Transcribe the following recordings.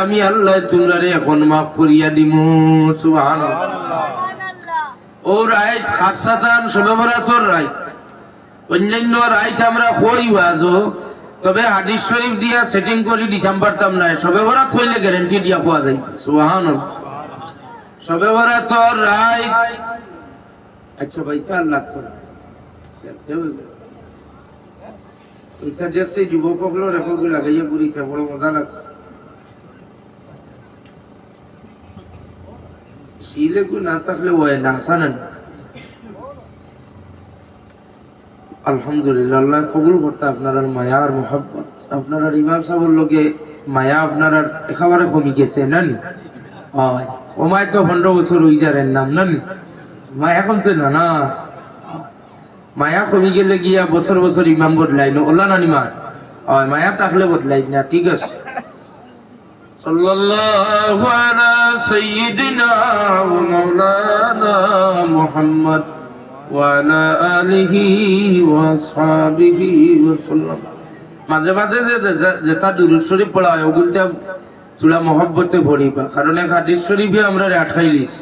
আমি আল্লাহ তোমরা এখন মাফ করিয়া দিমু সুবহানাল্লাহ। ও রাইত খাসাতান শবে বরাতর রাইত, অন্যান্য রাইত আমরা কই ওয়াজো, তবে হাদিস শরীফ দিয়া সেটিং করে দিতাম পারতাম না। শবে বরাত হইলে গ্যারান্টি দিয়া পাওয়া যায় সুবহানাল্লাহ। শবে বরাতর রাইত আচ্ছা ভাই কাল লাগতো না এটা দেশে যুবকগুলো রেকর্ড লাগাইয়া বুড়িতে বড় মজা লাগছে। শিলেকু না থাকলে ওই না জানেন। আলহামদুলিল্লাহ, আল্লাহ কবুল করতে আপনার মায়া আর মোহাব্বত, আপনার ইমাম সাহেবের লোকে মায়া আপনার একেবারে কমি গেছে না নি? কমায় তো 15 বছর হয়ে যারেন নাম না নি? মায়া কমছে না না, মায়া কমি গেলে গিয়া বছর বছর ইমাম বদলাই না ওলা না নিমা। মায়া থাকলে বদলাই না, ঠিক আছে। সাল্লাল্লাহু আলা সাইয়্যিদিনা ওয়া মাওলানা মুহাম্মদ ওয়া আলা আলিহি ওয়া আসহাবিহি ওয়া সাল্লাম। মাঝে মাঝে যেটা দুরূদ শরীফ পড়া হয় ওগুলটা তোলা মহব্বতে পড়িবা, কারণ এক হাদিস শরীফে আমরা আঠাইলিস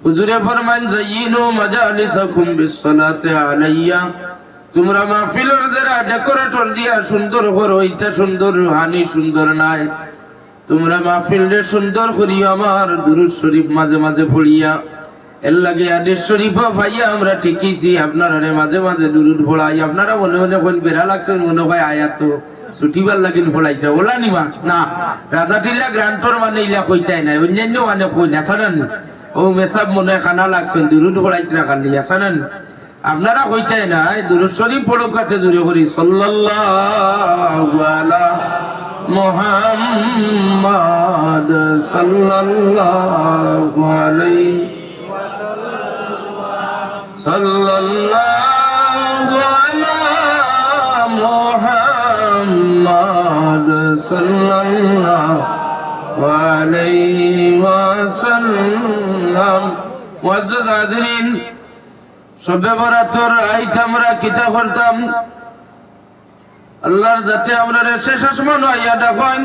হুজুরে ফরমান যায়িনু মাজালিসাকুম বিসসালাতি আলাইয়া, তোমরা মাহফিলের যারা ডেকোরেটর দিয়া সুন্দর করো, এটা সুন্দর রুহানি সুন্দর নাই। তোমরা মাহফিলরে সুন্দর করিও আমার দুরূদ শরীফ মাঝে মাঝে পড়িয়া। এর লাগে হাদিস শরীফ ভাইয়া আমরা ঠিকইছি আপনারা মাঝে মাঝে দুরূদ পড়াই। আপনারা মনে মনে কোন বেড়া লাগছে, মনে হয় আয়াত ছুটিবার লাগিন পড়াইতে ওলা নিমা না। রাজাটিলা গ্রান্টর মানে ইলা কইতাই নাই, অন্যান্য মানে কই না ছাড়েন। ও মেসাব মনে খানা লাগছেন দুরূদ পড়াইতে খালি আসানেন, আপনারা কইতাই নাই। দুরূদ শরীফ পড়ো কাতে জুড়ে করি সাল্লাল্লাহু আলা মুহাম্মাদ সাল্লাল্লাহু আলাইহি সাল্লাল্লাহু আলা মুহাম্মাদ সাল্লাল্লাহু আলাইহি ওয়াসাল্লাম। মুআজ্জাজ হাজিরিন, শবে বরাতর রাইত আমরা কিতা করতাম, আল্লাহর যাতে আমরা শেষ আসমান হইয়া ডাকেন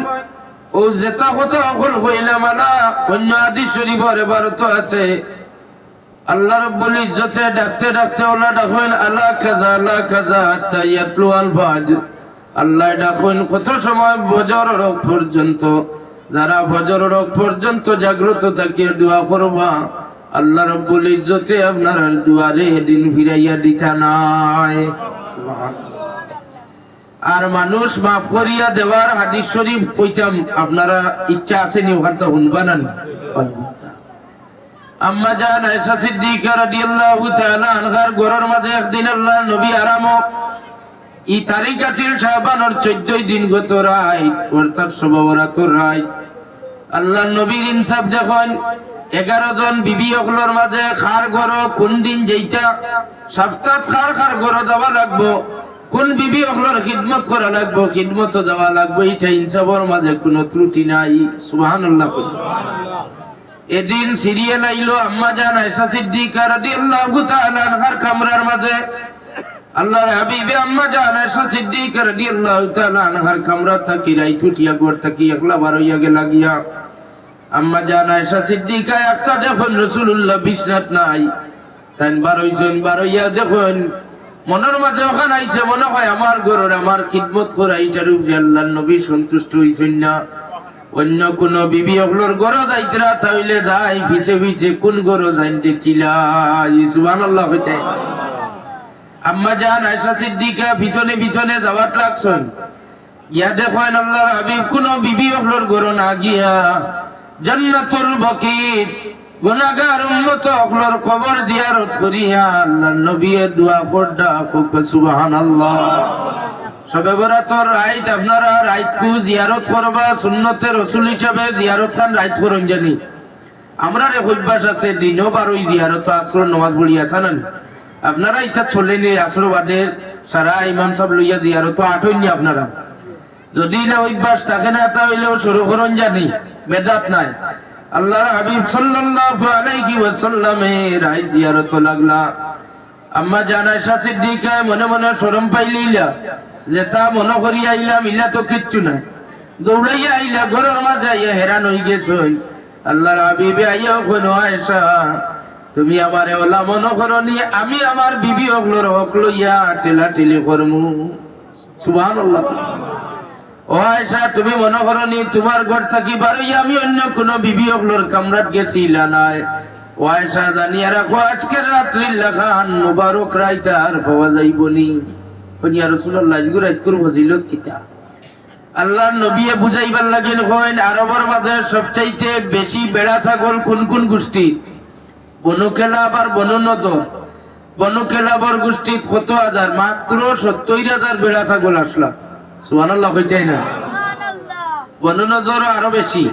ও যেটা কথা হল হইলাম আলা। অন্য হাদিস শরীফের এবারত আছে আল্লাহ রাব্বুল ইজ্জতে ডাকতে ডাকতে ওলা ডাকেন আলা কাযা আলা কাযা হাত্তা ইয়াতলু আল ফাজর। আল্লাহ ডাকেন কত সময় ফজর ওয়াক্ত পর্যন্ত। যারা ফজর ওয়াক্ত পর্যন্ত জাগ্রত থাকিয়া দোয়া করবা, আল্লাহ রাব্বুল ইজ্জতে আপনার দুয়ারে দিন ফিরাইয়া দিতা নাই সুবহানাল্লাহ। আর মানুষ মাফ করিয়া দেওয়ার হাদিস শরীফ কইতাম, আপনারা ইচ্ছা আছে নি ওখানটা শুনবা না? আম্মা জান আয়েশা সিদ্দিকা রাদিয়াল্লাহু তাআলা আনহার ঘরের মাঝে একদিন আল্লাহর নবী আরাম ই তারিখ আছিল শাবানের 14 দিন গত রাত, অর্থাৎ শবে বরাতর রাত। আল্লাহর নবীর ইনসাফ দেখুন, 11 জন বিবি হকলের মাঝে খার ঘর কোন দিন যেইটা সপ্তাহ খার ঘর যাওয়া লাগবো, কোন বিবি হকলের খিদমত করা লাগবো, খিদমত যাওয়া লাগবো, এটা ইনসাফের মাঝে কোনো ত্রুটি নাই সুবহানাল্লাহ। এদিন সিরিয়াল আইলো আম্মা জান আয়েশা সিদ্দিকা রাদিয়াল্লাহু তাআলা আনহার কামরার মাঝে। আল্লাহর হাবিবে আম্মা জান আয়েশা সিদ্দিকা রাদিয়াল্লাহু তাআলা আনহার কামরা থাকি রাইত উঠিয়া ঘর থাকি একলা বার হইয়া গেলা গিয়া। আম্মা জান আয়েশা সিদ্দিকা একটা দেখুন রাসূলুল্লাহ বিছনাত নাই, তাই বার হইছেন। বার হইয়া দেখুন মনের মাঝে ওখানে আইছে, মনে হয় আমার ঘরের আমার খিদমত করা এইটার উপরে আল্লাহর নবী সন্তুষ্ট হইছেন না। অন্য কোন বিবি হকলর ঘরে যাইতরা তাইলে যাই পিছে পিছে কোন ঘরে যাই দেখিলা সুবহানাল্লাহ হইতে। আম্মা জান আয়েশা সিদ্দিকা পিছনে পিছনে যাওয়ার লাগছেন। ইয়া দেখেন আল্লাহর হাবিব কোন বিবি হকলর ঘরে না গিয়া জান্নাতুল বাকিত গুনাহগার উম্মত হকলর কবর জিয়ারত করিয়া আল্লাহর নবীর দোয়া পড়া সুবহানাল্লাহ। শবে বরাতর রাইত আপনারা রাইত কু জিয়ারত করবা, সুন্নতে রাসূল হিসাবে জিয়ারত খান রাইত করুন জানি। আমরা রে অভ্যাস আছে দিনও বারোই জিয়ারত আসর নামাজ পড়ি আছেন। আপনারা এটা চলেনি আসর বাদে সারা ইমাম সাহেব লইয়া জিয়ারত আটইনি। আপনারা যদি না অভ্যাস থাকে না তা হইলেও শুরু করুন জানি, বেদাত নাই। আল্লাহর হাবিব সাল্লাল্লাহু আলাইহি ওয়াসাল্লামের রাইত জিয়ারত লাগলা। আম্মা জান আয়েশা সিদ্দিকা মনে মনে শরম পাইলিলা, যেটা মনে করি আইলাম ইলা তো কিচ্ছু নাই। দৌড়াইয়া আইলা ঘরের মাঝে আইয়া হেরান হয়ে গেছই। আল্লাহর হাবিবে আইয়া কইনো আয়েশা তুমি আমারে ওলা মনে করনি আমি আমার বিবি হকলর হক লইয়া টেলা টেলি করমু। সুবহানাল্লাহ। ও আয়েশা তুমি মনে করনি তোমার ঘর থাকি বারই আমি অন্য কোন বিবি হকলর কামরাত গেছিলা নাই। ও আয়েশা জানিয়া রাখো আজকের রাত্রির লাখান মুবারক রাইতা আর পাওয়া যাইবনি। ইয়া রাসূলুল্লাহ আজকে রাত করে ফজিলত কিতা আল্লাহর নবী বুঝাইবার লাগেন কইন আরবের মাঝে সবচাইতে বেশি বেড়া ছাগল কোন কোন গোষ্ঠী? বনু কেলাব আর বনু নদর। বনু কেলাবর গোষ্ঠী কত হাজার? মাত্র ৭০,০০০ বেড়া ছাগল আসলা। সুবহানাল্লাহ কইতাই না? বনু নজর আরো বেশি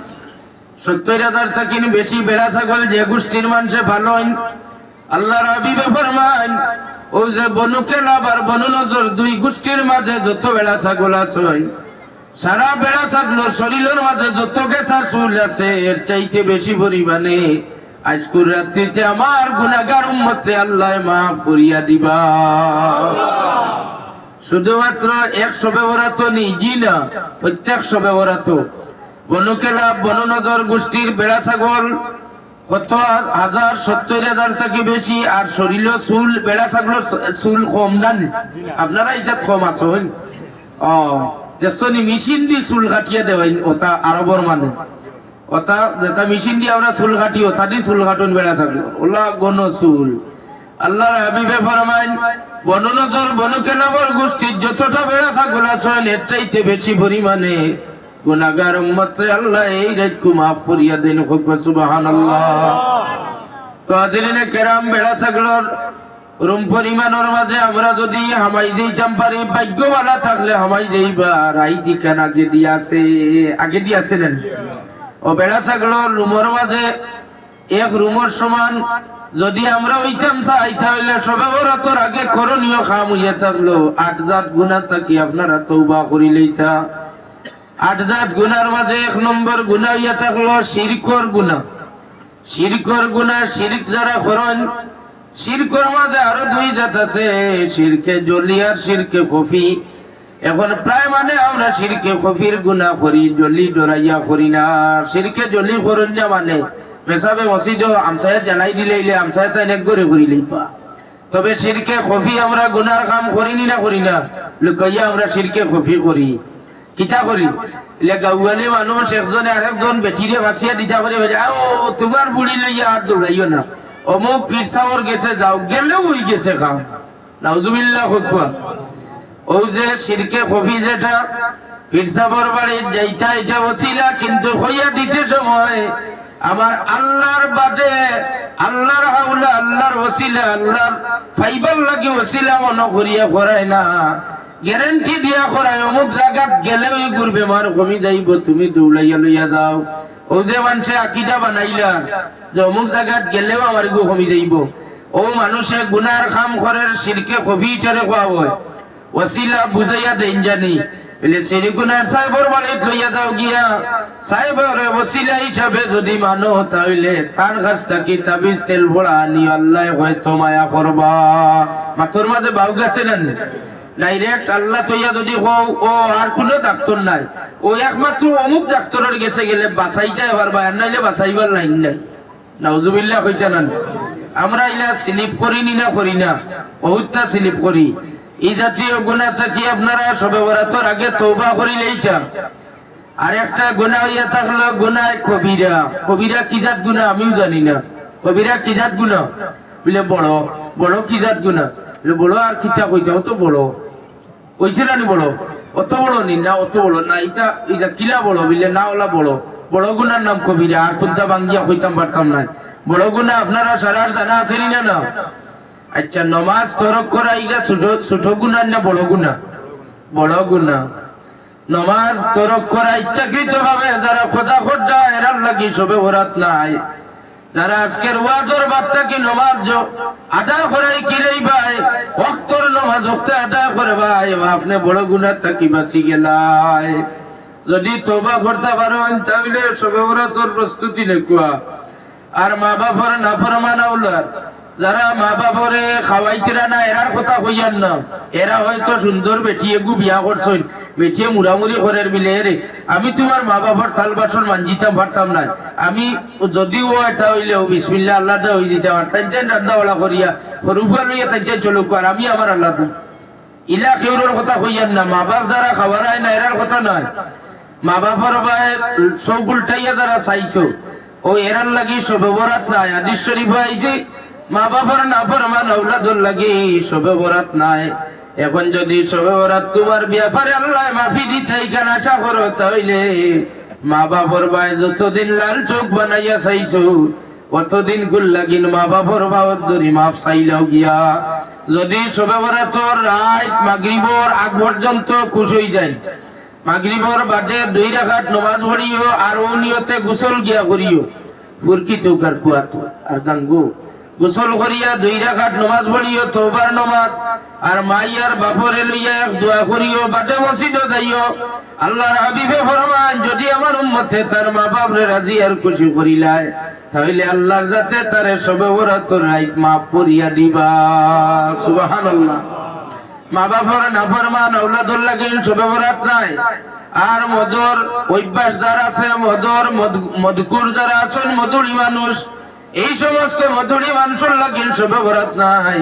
৭০,০০০ থেকে বেশি বেড়া ছাগল যে গোষ্ঠীর মানুষে ভালো হইন। আল্লাহর হাবিবে ফরমান ও যে বনু কেলাব আর বনু নজর দুই গোষ্ঠীর মাঝে যত বেড়া ছাগল আছে সারা বেড়া ছাগলের শরীরের মাঝে যত গেছা চুল আছে এর চাইতে বেশি পরিমাণে আজকের রাত্রিতে আমার গুনাহগার উম্মতে আল্লাহ মাফ করিয়া দিবা। শুধুমাত্র ১০০ ব্যবহারাত নিজি না, প্রত্যেক শবে বরাত। বনু কেলাব বনু নজর গোষ্ঠীর বেড়া ছাগল কত হাজার? ৭০,০০০ থেকে বেশি। আর শরীরে চুল বেড়া ছাগলের চুল কম না? আপনারা এটা কম আছেন? দেখছনি মেশিন দিয়ে চুল কাটিয়ে দেওয়াই ওটা আরবর মানে ওটা যেটা মেশিন দিয়ে আমরা চুল কাটি ওটা দিয়ে চুল কাটুন বেড়া ছাগল ওলা গণ চুল। আল্লাহর হাবিবে ফরমাইন বনু নজর বনু কেলাবর গোষ্ঠীর যতটা বেড়া ছাগল আছে এর চাইতে বেশি পরিমাণে গুনাহগার উম্মতে আল্লাহ এই রাতকে মাফ করিয়া দেন। সুবহানাল্লাহ। তো হাজিরিনে কেরাম বেড়া ছাগলের রুম পরিমাণের মাঝে আমরা যদি হামাই দিতাম পারি ভাগ্যবালা থাকলে হামাই দেইবা। রাইতি কেন আগে দিয়াছে নেন ও বেড়া ছাগলের রুমের মাঝে এক রুমের সমান যদি আমরা হইতাম চাই তাহলে সবে বরাতর আগে করণীয় কাম হইয়া থাকলো ৮ জাত গুনাহ থাকি আপনারা তওবা করিলেইতা। ৮ জাত গুনার মাঝে ১ নম্বর গুনাহ হইয়া থাকলো শিরকর গুনাহ। শিরকর গুনাহ শিরক যারা করেন শিরকের মাঝে আরো ২ জাত আছে, শিরকে জলি আর শিরকে খফি। এখন প্রায় মানে আমরা শিরকে খফির গুনাহ করি, জলি ডরাইয়া করি না। শিরকে জলি করেন না মানে মেসাবে মসজিদ আমসায়াত জানাই দিলে আমসায়াত অনেক করে করিলেই পা। তবে শিরকে খফি আমরা গুনার কাম করিনি না করি না লুকাইয়া আমরা শিরকে খফি করি। কিতা করি গাঁওয়ালি মানুষ একজনে আরেকজন বেটিরে বাঁচিয়া দিতা করে তোমার বুড়ি লইয়া আর দৌড়াইও না, অমুক পীর সাহেবের গেছে যাও, গেলেও হই গেছে কাম। নাউজুবিল্লাহ খুতবা। ও যে শিরকে খফি যেটা পীর সাহেবের বাড়ি যাইতা এটা ওসিলা, কিন্তু হইয়া দিতে সময় আমার আল্লাহর বাদে আল্লাহর হাওলা আল্লাহর ওসিলা আল্লাহর ফাইবার লাগি ওসিলা মনে করিয়া করায় না, গ্যারান্টি দিয়া করায় অমুক জায়গাত গেলে ওই ঘুরবে মার কমি যাইব, তুমি দৌড়াইয়া লইয়া যাও। ও যে মানুষে আকিদা বানাইলা যে অমুক জায়গাত গেলেও আমার গু কমি যাইব, ও মানুষে গুনার কাম করার শিরকে খফি ইটারে কোয়া হয় ওসিলা বুঝাইয়া দেন জানি বলে সিরিগুনার সাহেবের বাড়িতে লইয়া যাও গিয়া সাহেবের ওসিলা হিসাবে যদি মানো তাহলে তার কাছ থেকে তাবিজ তেল ভরা আনি আল্লাহ হয়তো মায়া করবা। মাথর মাঝে বাউ গেছে না ডাইরেক্ট আল্লাহ তৈয়া যদি হও ও আর কোনো ডাক্তার নাই, ও একমাত্র অমুক ডাক্তারের গেছে গেলে বাঁচাইতে পারবা, আর নাইলে বাঁচাইবার লাইন নাই। নাউজুবিল্লাহ কইতা না আমরা ইলা স্লিপ করি না করি না, বহুতটা স্লিপ করি। এই জাতীয় গুনাহ থেকে আপনারা সবে বরাতর আগে তওবা করিলেইতা। আর একটা গুনাহ হইয়া থাকলো গুনাহ কবিরা। কবিরা কি জাত গুনাহ আমিও জানি না। কবিরা কি জাত গুনাহ বলে বড় বড় কি জাত গুনাহ বড় আর কিতা কইতা অত বড় কইছে না বড় অত বড় নি না অত বড় না এটা এটা কিলা বড় বলে না ওলা বড় বড় গুনার নাম কবিরা। আর কোনটা বাঙ্গিয়া কইতাম পারতাম না। বড় গুনাহ আপনারা সারার জানা আছে না না? আচ্ছা নামাজ তরক করা ইলা ছোট ছোট গুনাহ না বড় গুনাহ? বড় গুনাহ। নামাজ তরক করা ইচ্ছাকৃত ভাবে যারা খোঁজা খোদ্দা এরার লাগি সবে বরাত নাই, যারা আজকের ওয়াজের বার্তা কি নামাজ আদায় করাই কি রে ভাই ওয়াক্তর নামাজ ওয়াক্তে আদায় করে ভাই আপনি বড় গুনাহ থেকে বাঁচি গেলাই। যদি তওবা করতে পারেন তাহলে সবে বরাতের প্রস্তুতি নেকুয়া। আর মা বাবার নাফরমান আওলাদ যারা মা বাবরে খাওয়াইতেরা না এরার কথা কইয়ান না, এরা হয়তো সুন্দর বেটিয়ে গু বিয়া করছেন, বেটিয়ে মুড়ামুড়ি করের মিলে রে আমি তোমার মা বাবার থাল বাসন মানজিতাম পারতাম না, আমি যদিও এটা হইলেও বিসমিল্লাহ আল্লাহ দা হই দিতে পারতাম, তাই রান্নাওয়ালা করিয়া সরুফা লইয়া তাই চলুক আর আমি আমার আল্লাহ দা ইলা কেউরের কথা কইয়ান না। মা বাপ যারা খাওয়ারায় না এরার কথা নয়, মা বাবার ভাই সব উল্টাইয়া যারা চাইছো ও এরার লাগি শবে বরাত নাই। হাদিস শরীফে আইছে মা বাবার নাফরমান আওলাদুর লাগি শবে বরাত নাই। এখন যদি শবে বরাত তোমার ব্যাপারে আল্লাহ মাফি দিতে এইখানে আশা করো, তাহলে মা বাবার ভাই যতদিন লাল চোখ বানাইয়া চাইছো অতদিন গুল লাগিন মা বাবার ভাবত ধরি মাফ চাইলেও গিয়া। যদি শবে বরাতর রাত মাগরিবর আগ পর্যন্ত খুশ হয়ে যায়, মাগরিবর বাদে 2 রাকাত নামাজ পড়িও আর ও নিয়তে গোসল গিয়া করিও, ফুরকি চৌকার কুয়াতো আর গাঙ্গো গোসল করিয়া 2 রাকাত নামাজ পড়িও তওবার নামাজ, আর মাইয়ার বাপরে লইয়া এক দোয়া করিও, বাদে মসজিদে যাইও। আল্লাহর হাবিবে ফরমান যদি আমার উম্মতে তার মা বাপরে রাজি আর খুশি করিলায়, তাহলে আল্লাহর যাতে তারে শবে বরাতর রাত মাফ করিয়া দিবা। সুবহানাল্লাহ। মা বাবার নাফরমান আওলাদুর লাগি শবে বরাত নাই। আর মদর অভ্যাস যারা আছে, মদকুর যারা আছেন, মধুরী মানুষ, এই সমস্ত মধুরী মানুষের লাগি শবে বরাত নাই।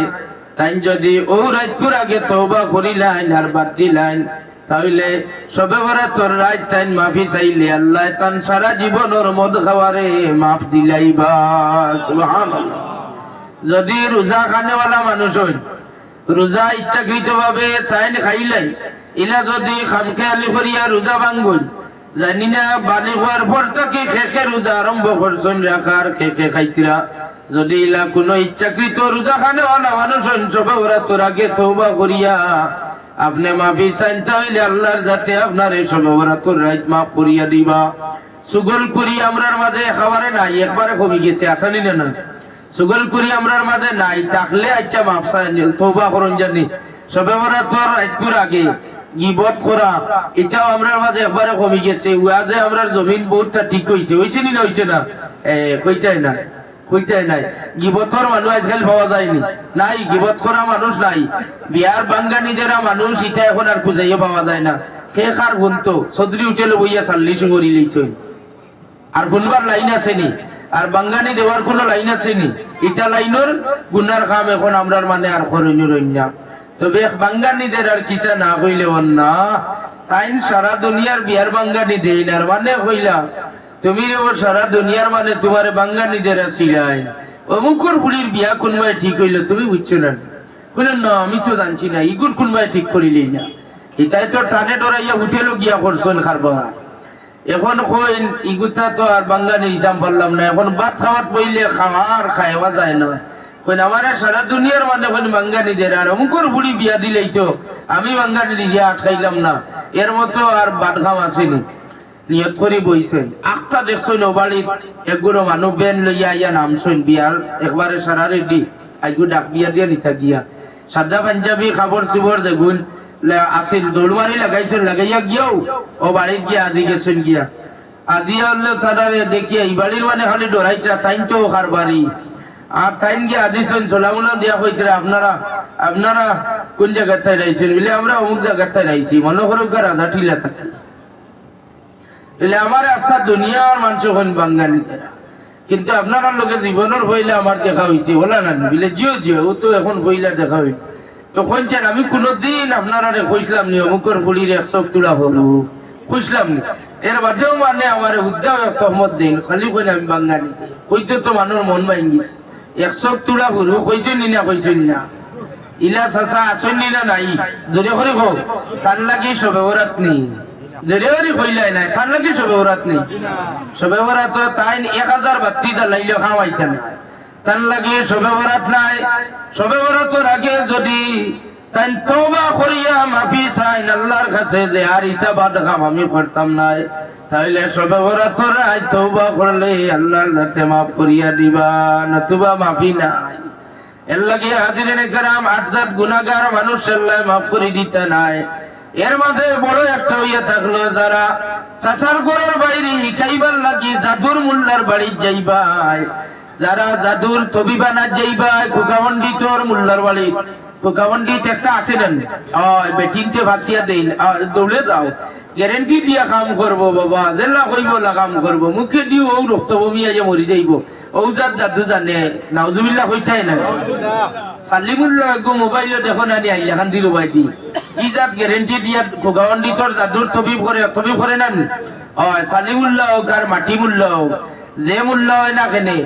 তাই যদি ও রাতপুর আগে তওবা করিলেন আর বাদ দিলেন, তাহলে শবে বরাতর রাত তাই মাফি চাইলে আল্লাহ তান সারা জীবনের মদ খাওয়ারে মাফ দিলাইবা। সুবহানাল্লাহ। যদি রোজা খানেওয়ালা মানুষ হই, রোজা ইচ্ছাকৃত ভাবে তাই খাইলেন, ইলা যদি খামখেয়ালি করিয়া রোজা ভাঙ্গল, জানি না বালিগ হওয়ার পর থেকে খেখে রোজা আরম্ভ করছেন রাখার, খেখে খাইতিরা, যদি ইলা কোনো ইচ্ছাকৃত রোজা খানেওয়ালা মানুষ হন, শবে বরাতর আগে তওবা করিয়া আপনি মাফি চাইন, তাহলে আল্লাহর যাতে আপনার এই শবে বরাতর রাত মাফ করিয়া দিবা। সুগল করি আমরার মাঝে খাবারে নাই, একবারে কমে গেছে, আসানি না সুগল করি আমরার মাঝে নাই, থাকলে আচ্ছা মাফ চাইন তওবা করুন। জানি শবে বরাতর রাতপুর আগে গিবত করা এটাও আমরার মাঝে একবারে কমে গেছে। ওয়াজে আমরার জমিন বহুতটা ঠিক হইছে, হইছে নি না হইছে না? কইতাই না, কইতাই নাই। গিবতর মানুষ আজকাল পাওয়া যায়নি, নাই গিবত করা মানুষ নাই। বিয়ার বাঙ্গানি যারা মানুষ এটা এখন আর খুঁজাইয়া পাওয়া যায় না। সে কার গুনতো চৌধুরী উঠেলে বইয়া চাল্লিশ করি লইছেন, আর গুনবার লাইন আছে নি? আর বাঙ্গানি দেওয়ার কোন লাইন আছে নি? এটা লাইনের গুনার কাম এখন আমরার মানে আর করইনি রইনা। তবে বাঙ্গানিদের আর কিসা না কইলে না, তাই সারা দুনিয়ার বিয়ার বাঙ্গানি দেই না, মানে কইলা তুমি সারা দুনিয়ার মানে তোমার বাঙ্গানিদের আসিলাই অমুকর বুড়ির বিয়া কোনবাই ঠিক হইলো, তুমি বুঝছো না? বললেন না আমি তো জানছি না, ইগুর কোনবাই ঠিক করিলেই না, এটাই তো টানে ডরাইয়া উঠেলো গিয়া করছেন খারবা। এখন কইন ইগুতা তো আর বাঙ্গানি দিতাম পারলাম না, এখন ভাত খাওয়াত বইলে খাওয়ার খাওয়া যায় না। আমার সারা দুনিয়ার মানে বাঙ্গানিদের আর অমুকর বুড়ি বিয়া দিলেই তো আমি বাঙ্গানি দিয়ে আটকাইলাম না, এর মতো আর বাদঘাম আসেনি। নিয়ত করে বইছেন আখটা দেখছেন ও বাড়ির একগুলো মানুষ বেন লইয়া ইয়া নামছেন বিয়ার একবারে সারা রেডি, আইগু ডাক বিয়া দিয়ে নিতা গিয়া সাদা পাঞ্জাবি খাবার চুবর দেখুন আসিল দৌড়মারি লাগাইছেন, লাগাইয়া গিয়াও ও বাড়ির গিয়া আজি গেছেন গিয়া আজি হলে তারা দেখিয়া এই বাড়ির মানে খালি ডরাইটা তাইন তো ওখার বাড়ি আর তাইন গিয়ে আজিছেন সোলামুলা দিয়া কইতে আপনারা আপনারা কোন জায়গার তাই রাইছেন বলে আমরা অমুক জায়গার তাই রাইছি, মনে করুক রাজা ঠিলা থাকে বলে আমার আস্থা দুনিয়ার মানুষ হন বাঙ্গালি তারা, কিন্তু আপনারা লোকে জীবনের হইলে আমার দেখা হয়েছে বলা না বলে জিও জিও ও তো এখন হইলা দেখা হইল তখন চান আমি কোনদিন আপনারা কইসলাম নি অমুকর ফুলির 100 তুলা হলু কইসলাম নি, এর বাদেও মানে আমার উদ্যাও তহমত দিন খালি কইলে আমি বাঙ্গালি কইতে তো মানুষ মন ভাঙ্গিস 100 তুলা হলু কইছেন নি না কইছেন না ইলা চাচা আসেন নি না নাই যদি করে হোক তার লাগি শবে বরাত নেই জেরেওয়ারি কইলাই নাই তার লাগি শবে বরাত নেই, শবে বরাত তাই 1000 বাতি জ্বালাইলেও খাওয়াইতেন তার লাগি শবে বরাত নাই। শবে বরাতের আগে যদি তাই তওবা করিয়া মাফি চাইন আল্লাহর কাছে যে আর ইতা বাদ কাম আমি করতাম নাই, তাইলে শবে বরাতের রাত তওবা করলে আল্লাহর কাছে মাফ করিয়া দিবা, নতুবা মাফি নাই। এর লাগি হাজিরিনে کرام 8 গুনাহগার মানুষ আল্লাহ মাফ করে দিতে নাই। এর মাঝে বড় একটা হইয়া থাকলো যারা চাচার ঘরের বাইরে কাইবার লাগি জাদুর মোল্লার বাড়ি যাইবাই, যারা জাদুর তবিবানা যাইবা খোকাবন্ডি তোর মুল্লার বাড়ি খোকাবন্ডি একটা আছে না বেটিনতে ভাসিয়া দেন দৌড়ে যাও গ্যারেন্টি দিয়া কাম করবো বাবা জেলা কইব না কাম করবো মুখে দিও ও রক্ত বমি আইয়া মরি যাইব ও জাদু জানে নাউজুবিল্লাহ হইতাই না সালিমুল্লাহ গো মোবাইলে দেখো না নি আইলা খান দিল বাই দি কি জাত গ্যারেন্টি দিয়া খোকাবন্ডি তোর জাদুর তবিব করে না সালিমুল্লাহ কার মাটিমুল্লাহ যে মূল্য হয় না কেনে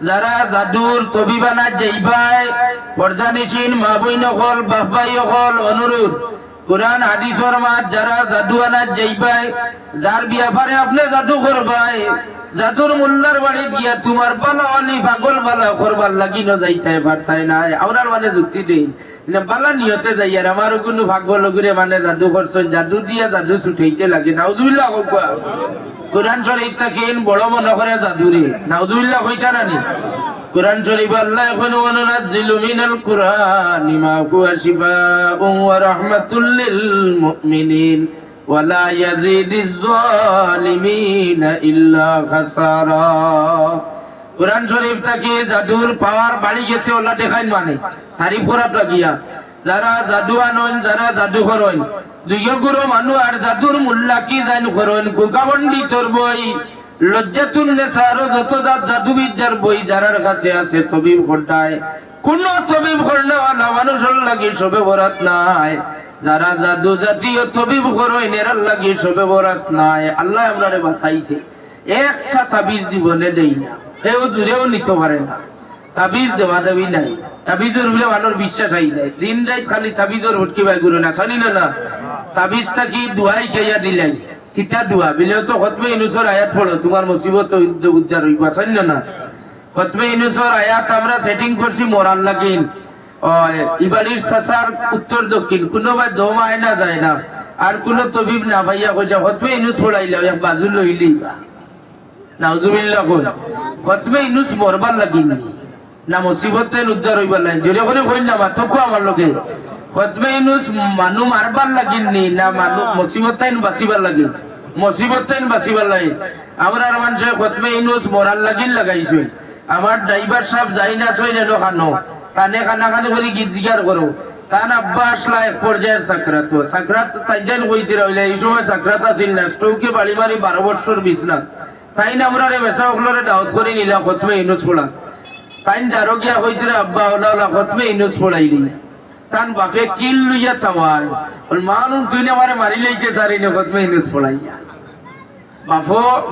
যারা জাদুর তবিবানা যাইবাই পর্দানিসীন মা বইন হল বাহবাই হল অনুরোধ কুরআন হাদিসের মাত যারা জাদু আনা যাইবাই যার ব্যাপারে আপনি জাদু করবাই জাদুর মুল্লার বাড়ি গিয়া তোমার বালা অলি পাগল বালা করবার লাগি ন যাইতাই পারতাই না আমরার মানে যুক্তি দেই বালা নিয়তে যাই আর আমার কোনো পাগল করে মানে জাদু করছেন জাদু দিয়া জাদু ছুটাইতে লাগে নাউজুবিল্লাহ কওয়া কুরআন শরীফ তাকিন বড় মনে করে জাদুরে নাউজুবিল্লাহ কইতা নানি কুরআন শরীফ আল্লাহ এখন ওয়ানুনাজ্জিলু মিনাল কুরআনি মা হুয়া শিফাউন ওয়া রাহমাতুল লিল মুমিনিন ওয়া লা ইয়াজিদিজ জালিমিনা ইল্লা খাসারা কুরআন শরীফ তাকি জাদুর পাওয়ার বাড়ি গেছে ওলা দেখাইন মানে তারিফ করা লাগিয়া যারা জাদু আনন যারা জাদু করেন দুইগুরো মানুষ আর জাদুর মুল্লা কি জান করেন গোগাবন্ডি তোর বই লজ্জাতুন নেসার যত জাদুবিদ্যার বই যারার কাছে আছে তবিব খোটায় কোন তবিব খোরনেওয়ালা মানুষের লাগি সবে বরাত নাই যারা জাদু জাতীয় তবিব করেন এরার লাগি সবে বরাত নাই আল্লাহ আমরারে বাঁচাইছে একটা তাবিজ জীবনে দেই না কেউ জুড়েও নিতে পারে না তাবিজ দেওয়া দেবী নাই তাবিজের উপরে মানুষ বিশ্বাস আই যায় দিন রাত খালি তাবিজের ভটকি বাই গুরু না জানি না তাবিজটা কি দুয়াই খাইয়া দিলাই কিতা দুয়া বিলে তো খতমে ইনুসর আয়াত পড়ো তোমার মুসিবত উদ্ধার হইবা জানি না খতমে ইনুসর আয়াত আমরা সেটিং করছি মোরাল লাগিন ইবাড়ির সাসার উত্তর দক্ষিণ কোনো ভাই দমা আয় না যায় না আর কোন তবিব না ভাইয়া কইটা খতমে ইনুস পড়াইলা এক বাজু লইলি নাউজুবিল্লাহ কই খতমে ইনুস মরবার লাগিনি না মুসিবতে উদ্ধার হইবার লাগে জোরে করে কই না মাথকো আমার লোকে খতমে ইউনুস মানু মারবার লাগিনি না মানু মুসিবতাইন বাঁচিবার লাগে মুসিবতাইন বাঁচিবার লাগে আমরা আর মানুষে খতমে ইউনুস মরার লাগিন লাগাইছে আমার ড্রাইভার সাহেব যাই না ছয় যেন খানো কানে খানা খানে বলি গীত জিগার করো তান আব্বা আসলা এক পর্যায়ের সাকরাত তাই যেন কইতে রইলে এই সময় সাকরাত আছিল না স্ট্রোকে বাড়ি মারি 12 বছর বিছনা তাই না আমরা রে বেসা হলরে দাওয়াত করে নিলা খতমে ইউনুস পড়া তাই দারোগিয়া কইতে আব্বা ওলা খতমে ইউনুস পড়াইলি তান বাপে কিল লইয়া তাওয়ার বল মানু তুই না আমারে মারি লইতে সারি না খতমে ইউনুস পড়াইয়া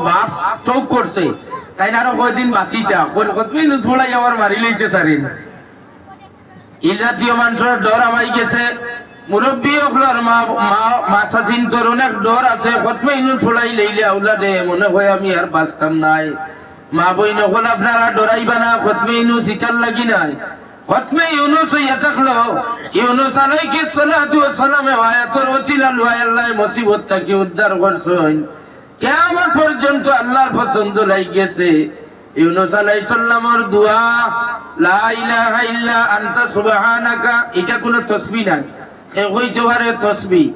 বাপ স্ট্রোক করছে তাই না আরো কয়দিন বাঁচিতা কোন খতমে ইউনুস পড়াইয়া আমার মারি লইতে সারি না এই জাতীয় মানুষের ডর আমাই গেছে মুরব্বী হলার মা সাজিন তোর অনেক ডর আছে খতমে ইউনুস পড়াই লইলে আউলাদে মনে হয় আমি আর বাঁচতাম নাই মা বই নকল আপনারা ডরাইবা না খতমে ইউনুস ইতার লাগি নাই খতমে ইউনুস হইয়া থাকলো ইউনুস আলাইহিস সালাতু ওয়াস সালাম আয়াতের ওসিলা লয় আল্লাহ মুসিবতটাকে উদ্ধার করছেন কিয়ামত পর্যন্ত আল্লাহর পছন্দ লাই গেছে ইউনুস আলাইহিস সালামের দোয়া লা ইলাহা ইল্লা আনতা সুবহানাকা এটা কোনো তাসবিহ নাই এ হইতে পারে তাসবিহ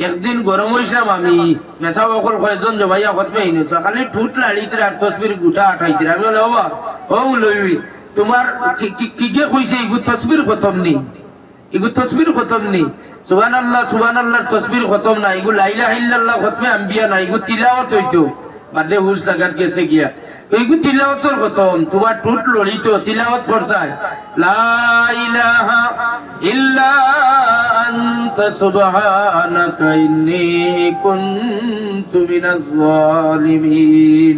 একদিন গরম হইছিলাম আমি মেছা বকল কয়জন জমাইয়া খতমে ইউনুস খালি ঠুট লাড়িতে আর তাসবির গুটা আঠাইতে আমি বলে বাবা ও লইবি তোমার কি কে কইছে ইগু তাসবির খতম নি ইগু তাসবির খতম নি সুবহানাল্লাহ তাসবির খতম না ইগু লা ইলাহা ইল্লাল্লাহ খতমে আম্বিয়া না ইগু তিলাওয়াত হইতো বাদে হুশ লাগাত গেছে গিয়া ইগু তিলাওয়াতর খতম তোমার ঠুট লড়িতো তিলাওয়াত করতায় লা ইলাহা ইল্লা আনতা সুবহানাকা ইন্নী কুনতু মিনাজ জালিমিন।